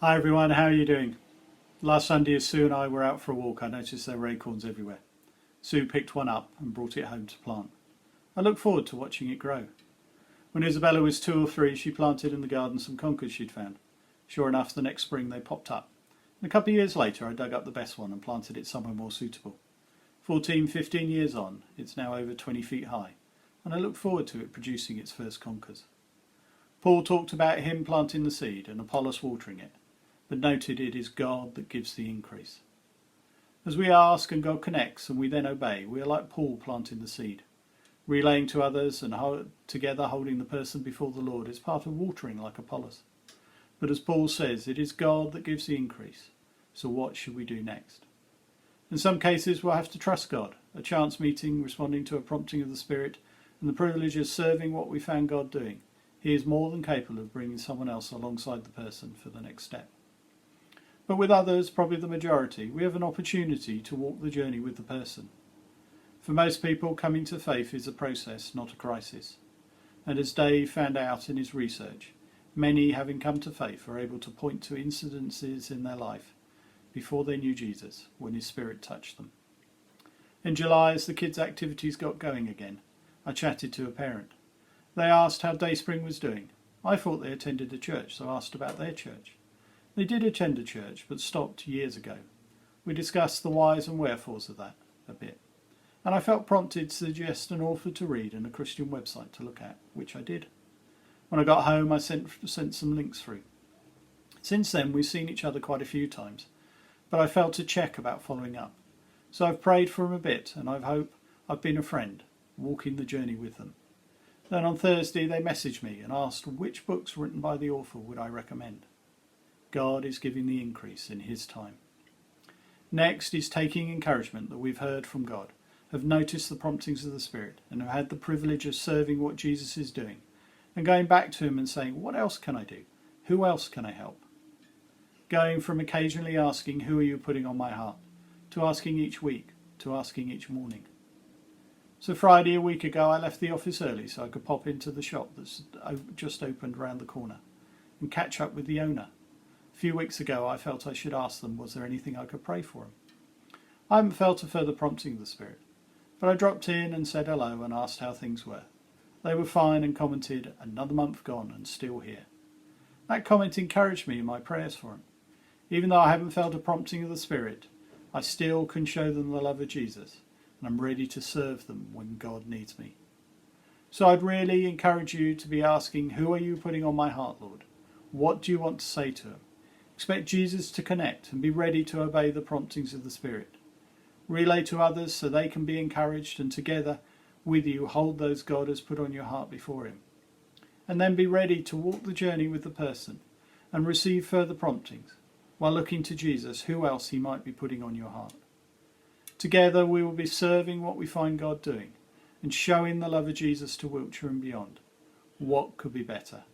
Hi everyone, how are you doing? Last Sunday as Sue and I were out for a walk, I noticed there were acorns everywhere. Sue picked one up and brought it home to plant. I looked forward to watching it grow. When Isabella was 2 or 3, she planted in the garden some conkers she'd found. Sure enough, the next spring they popped up. And a couple of years later I dug up the best one and planted it somewhere more suitable. 14, 15 years on, it's now over 20 feet high, and I look forward to it producing its first conkers. Paul talked about him planting the seed and Apollos watering it, but noted it is God that gives the increase. As we ask and God connects and we then obey, we are like Paul planting the seed. Relaying to others and together holding the person before the Lord is part of watering like Apollos. But as Paul says, it is God that gives the increase. So what should we do next? In some cases we'll have to trust God, a chance meeting, responding to a prompting of the Spirit, and the privilege of serving what we found God doing. He is more than capable of bringing someone else alongside the person for the next step. But with others, probably the majority, we have an opportunity to walk the journey with the person. For most people, coming to faith is a process, not a crisis. And as Dave found out in his research, many having come to faith are able to point to incidences in their life before they knew Jesus, when his Spirit touched them. In July, as the kids' activities got going again, I chatted to a parent. They asked how Dayspring was doing. I thought they attended a church, so I asked about their church. They did attend a church, but stopped years ago. We discussed the whys and wherefores of that a bit, and I felt prompted to suggest an author to read and a Christian website to look at, which I did. When I got home, I sent some links through. Since then, we've seen each other quite a few times, but I felt a check about following up. So I've prayed for them a bit, and I hope I've been a friend, walking the journey with them. Then on Thursday, they messaged me and asked which books written by the author would I recommend. God is giving the increase in his time. Next is taking encouragement that we've heard from God, have noticed the promptings of the Spirit, and have had the privilege of serving what Jesus is doing, and going back to him and saying, what else can I do? Who else can I help? Going from occasionally asking, who are you putting on my heart, to asking each week, to asking each morning. So Friday a week ago I left the office early so I could pop into the shop that's just opened round the corner and catch up with the owner. A few weeks ago I felt I should ask them, was there anything I could pray for them? I haven't felt a further prompting of the Spirit, but I dropped in and said hello and asked how things were. They were fine and commented, another month gone and still here. That comment encouraged me in my prayers for them. Even though I haven't felt a prompting of the Spirit, I still can show them the love of Jesus, and I'm ready to serve them when God needs me. So I'd really encourage you to be asking, who are you putting on my heart, Lord? What do you want to say to him? Expect Jesus to connect and be ready to obey the promptings of the Spirit. Relay to others so they can be encouraged, and together with you hold those God has put on your heart before him. And then be ready to walk the journey with the person and receive further promptings while looking to Jesus, who else he might be putting on your heart. Together we will be serving what we find God doing and showing the love of Jesus to Wiltshire and beyond. What could be better?